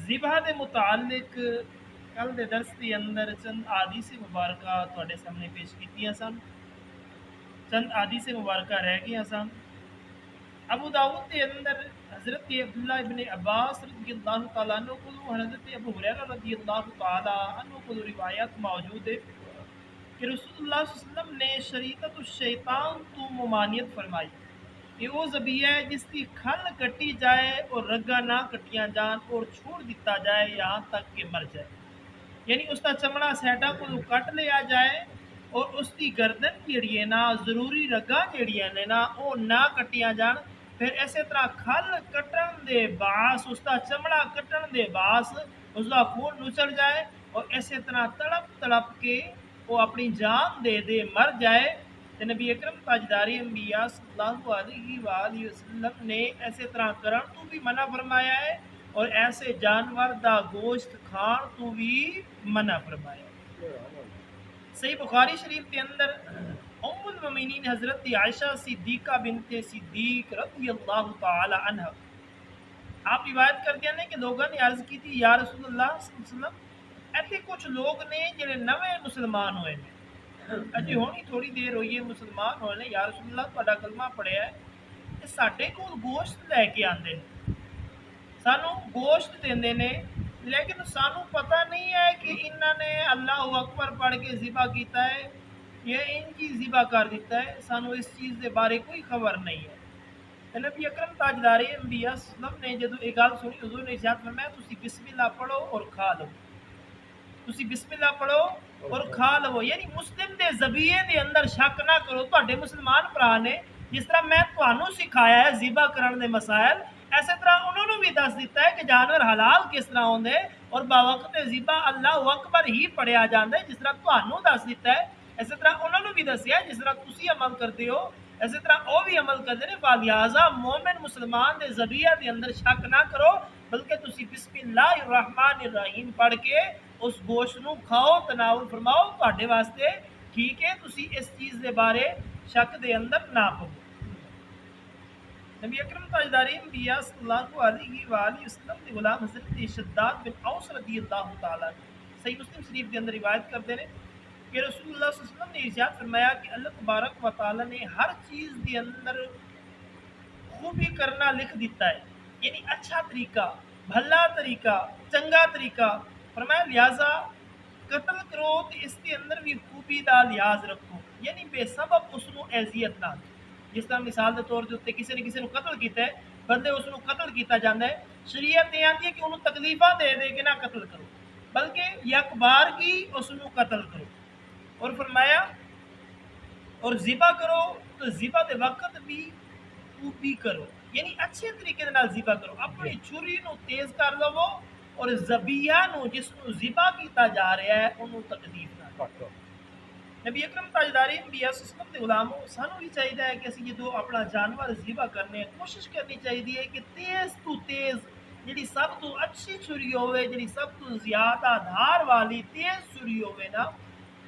ذبح دے متعلق کل دے درس کے اندر چند احادیث مبارکہ تواڈے سامنے پیش کیتیاں سن۔ چند احادیث مبارکہ رہ گئیاں سن۔ ابو داؤد کے اندر حضرت عبداللہ ابن عباس رضی اللہ تعالیٰ عنہ کو حضرت ابو ہریرہ رضی اللہ تعالیٰ عنہ کو روایت موجود ہے کہ رسول اللہ صلی اللہ علیہ وسلم نے شریعت الشیطان تو ممانعت فرمائی کہ وہ ذبیحہ ہے جس کی کھل کٹی جائے اور رگا نہ کٹیاں جان اور چھوڑ دیتا جائے یہاں تک کہ مر جائے، یعنی اس کا چمڑا سیٹا کو کٹ لیا جائے اور اس کی گردن جیڑی ہے نا ضروری رگاں جیڑیاں نے نا وہ نہ کٹیاں جان، پھر اسی طرح کھل کٹن دے باعث اس کا چمڑا کٹن دے باعث اس کا خون نچڑ جائے اور اسی طرح تڑپ تڑپ کے وہ اپنی جان دے دے مر جائے، تو نبی اکرم تاجداری انبیاء صلی اللہ علیہ وآلہ وسلم نے ایسے طرح کرن تو بھی منع فرمایا ہے اور ایسے جانور دا گوشت کھان تو بھی منع فرمایا ہے۔ صحیح بخاری شریف کے اندر ام المؤمنین حضرت عائشہ صدیقہ بنت صدیق رضی اللہ تعالی عنہ آپ روایت کرتے ہیں کہ لوگوں نے عرض کی تھی یا رسول اللہ صلی اللہ علیہ وسلم ایسے کچھ لوگ نے جڑے نویں مسلمان ہوئے ہیں اجی ہونی تھوڑی دیر ہوئی ہے مسلمان ہوئے ہیں، یا رسول اللہ تہاڈا کلمہ پڑھیا ہے کہ ساڈے کول گوشت لے کے آندے نے، سانو گوشت دیندے نے، لیکن سانو پتہ نہیں ہے کہ انہوں نے اللہ اکبر پڑھ کے ذبح کیتا ہے یا ان کی ذبح کر دیتا ہے، سانو اس چیز کے بارے کوئی خبر نہیں ہے۔ تے نبی اکرم تاجدار انبیاء صلی اللہ علیہ وسلم نے جدو یہ گل سنی حضور نے ارشاد فرمایا تسی بسم اللہ پڑھو اور کھا لو، تسی بسم اللہ پڑھو اور کھا لو، یعنی مسلم دے ذبیحے دے اندر شک نہ کرو۔ تواڈے مسلمان بھرا نے جس طرح میں تانوں سکھایا ہے ذبح کرن دے مسائل، ایسے طرح انہوں نے بھی دس دیتا ہے کہ جانور حلال کس طرح ہوندے اور باوقت ذبح اللہ اکبر ہی پڑھیا جاندا ہے، جس طرح تانوں دس دیتا ہے اسی طرح انہوں نے بھی دسیا ہے، جس طرح تسی عمل کرتے ہو اسی طرح وہ بھی عمل کرتے ہیں۔ فلہذا مومن مسلمان دے ذبیحہ دے اندر شک نہ کرو بلکہ تسی بسم اللہ الرحمن الرحیم پڑھ کے اس گوشت نو کھاؤ، تناول فرماؤ، تواڈے واسطے ٹھیک ہے، تسی اس چیز دے بارے شک دے اندر نہ پو۔ نبی اکرم تاجدار انبیاء صلی اللہ علیہ وآلہ وسلم کے غلام حضرت شداد بن اوس رضی اللہ تعالیٰ صحیح مسلم شریف کے اندر روایت کرتے ہیں کہ رسول اللہ صلی اللہ علیہ وسلم نے ارشاد فرمایا کہ اللہ تبارک و تعالیٰ نے ہر چیز کے اندر خوبی کرنا لکھ دیتا ہے، یعنی اچھا طریقہ، بھلا طریقہ، چنگا طریقہ، فرمایا لہٰذا قتل کرو تو اس کے اندر بھی خوبی دا لحاظ رکھو، یعنی بے سبب اس کو اذیت نہ دو۔ جس طرح مثال کے طور پہ کسی نے کسی کو قتل کیتا ہے، بندے اس کو قتل کیتا جاتا ہے، شریعت یہ آتی ہے کہ انہوں تکلیفاں دے دے کے نہ قتل کرو بلکہ یک بار کی اس کو قتل کرو، اور فرمایا اور ذبح کرو تو ذبح دے وقت بھی خوبی کرو، یعنی اچھے طریقے دے نال ذبح کرو، اپنی چھری نو تیز کر لو اور ذبیحہ نو جس نو ذبح کیتا جا رہا ہے انہوں تکلیف نہ کرو۔ نبی اکرم تاجدار انبیاء صلی اللہ علیہ وسلم دے غلاموں سانو بھی چاہیے ہے کہ اسی جدو اپنا جانور ذبح کرنے کوشش کرنی چاہیے کہ تیز تو تیز جڑی سب تو اچھی چھری ہوئے، جڑی سب تو زیادہ دھار والی تیز چھری ہوئے نا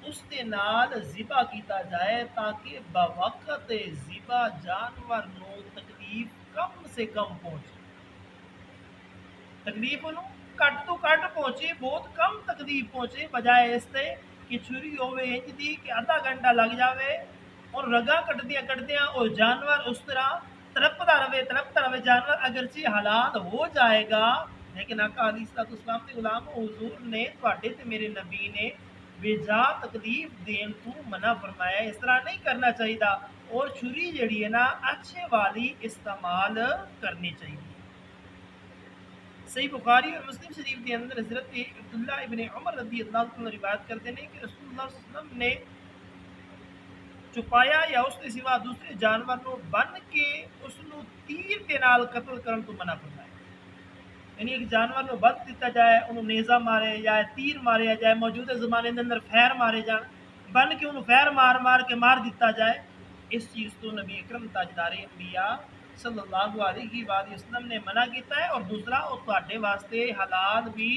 اس دے نال ذبح کیتا جائے تاکہ بوقت ذبح جانور نو تکلیف کم سے کم پہنچے، تکلیف انہوں کٹ تو کٹ پہنچے، بہت کم تکلیف پہنچے، بجائے اس تے کہ چھری ہوئے انج دی کہ آدھا گھنٹہ لگ جاوے اور رگا کٹدیاں اور جانور اس طرح تڑپتا رہے جانور اگرچہ حلال ہو جائے گا لیکن آقا علیہ الصلوۃ والسلام کے غلام حضور نے تواڈے تے میرے نبی نے بےجا تکلیف دین تو منع فرمایا، اس طرح نہیں کرنا چاہیے اور چھری جڑی ہے نا اچھے والی استعمال کرنی چاہیے۔ صحیح بخاری اور مسلم شریف کے اندر حضرت عبداللہ ابن عمر رضی اللہ عنہ روایت کرتے ہیں کہ رسول اللہ صلی اللہ علیہ وسلم نے چھپایا یا اس کے سوا دوسرے جانور نو بن کے اس نو تیر کے نال قتل کرن تو منع فرمایا، یعنی ایک جانور نو بن دیتا جائے انہوں نیزہ مارے یا تیر مارے جائے، موجودہ زمانے کے اندر فیر مارے جان، بن کے انہوں فیر مار کے مار دیتا جائے، اس چیز تو نبی اکرم تاجدار انبیاء صلی اللہ علیہ وآلہ وسلم نے منع کیتا ہے، اور دوسرا وہ تواڈے واسطے حلال بھی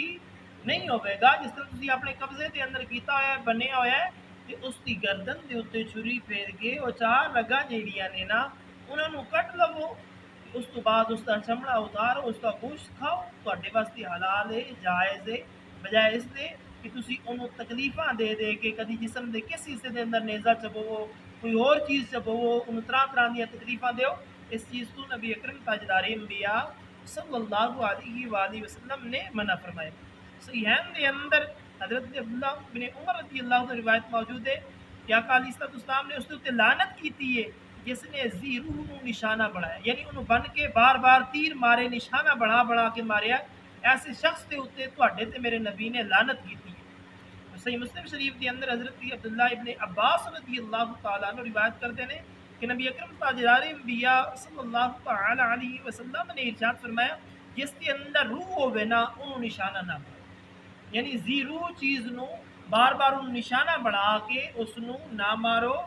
نہیں ہوئے گا، جس طرح تسی اپنے قبضے کے اندر کیتا ہوا ہے بنیا ہوا ہے کہ اس کی گردن کے اتنے چھری پھیر کے وہ چار رگاں جیڑیاں نے نا انہوں کٹ لو، ਉਸ ਤੋਂ ਬਾਅਦ ਉਸ ਦਾ ਚਮੜਾ ਉਤਾਰੋ, ਉਸ ਦਾ ਗੋਸ਼ਤ ਖਾਓ, ਤੁਹਾਡੇ ਵਾਸਤੇ ਹਲਾਲ ਹੈ, ਜਾਇਜ਼ ਹੈ, ਬਜਾਏ ਇਸ ਦੇ ਕਿ ਤੁਸੀਂ ਉਹਨੂੰ ਤਕਲੀਫਾਂ ਦੇ ਦੇ ਕੇ ਕਦੀ ਜਿਸਮ ਦੇ ਕਿਸ ਹਿੱਸੇ ਦੇ ਅੰਦਰ ਨੇਜ਼ਾ ਚਬੋਵੋ, ਕੋਈ ਹੋਰ ਚੀਜ਼ ਚਬੋਵੋ, ਉਹਨੂੰ ਤਰ੍ਹਾਂ ਤਰ੍ਹਾਂ ਦੀਆਂ ਤਕਲੀਫਾਂ ਦਿਓ। ਇਸ ਚੀਜ਼ ਤੋਂ نبی اکرم تاجدار انبیاء صلی اللہ علیہ وآلہ وسلم نے منع فرمایا۔ صحیحین دے اندر حضرت عبداللہ بن عمر رضی اللہ عنہ روایت موجود ہے کہ آقا علیہ الصلوۃ والسلام نے اس کے اوپر لعنت کیتی ہے جس نے ذی روح نو نشانہ بنایا، یعنی انہوں بن کے بار بار تیر مارے، نشانہ بنا بنا کے ماریا، ایسے شخص کے اوتے تواڈے تے میرے نبی نے لعنت کیتی ہے۔ صحیح مسلم شریف کے اندر حضرت عبداللہ ابن عباس رضی اللہ تعالیٰ عنہ روایت کرتے ہیں کہ نبی اکرم تاجدار انبیاء صلی اللہ تعالی علیہ وسلم نے ارشاد فرمایا جس کے اندر روح ہوے نا انہوں نشانہ نہ بناؤ، یعنی زی روح چیز نو بار بار انہوں نشانہ بنا کے اس نو نہ مارو،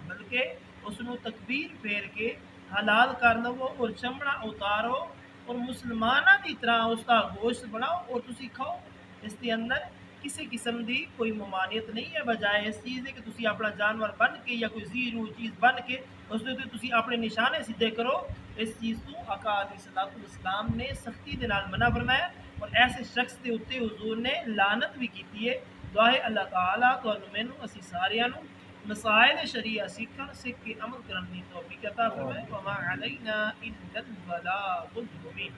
بلکہ اس نو تکبیر پھیر کے حلال کر لو اور چمڑا اتارو اور مسلمانہ دی طرح اس کا گوشت بناؤ اور تسی کھاؤ۔ اس کے اندر کسی قسم دی کوئی ممانعت نہیں ہے، بجائے اس چیز ہے کہ تسی اپنا جانور بن کے یا کوئی زیرو چیز بن کے اس دے تے تسی اپنے نشانے سیدھے کرو۔ اس چیز تو آقا علیہ الصلوۃ والسلام نے سختی دے نال منع فرمایا اور ایسے شخص دے اوتے حضور نے لعنت بھی کیتی ہے۔ دعا ہے اللہ تعالیٰ تانوں مینوں اسی ساریاں نوں مسائل شریعہ سیکھن سکھ کے عمل کرن دی توفیق عطا فرمائے۔ وما علینا الا البلاغ المبین۔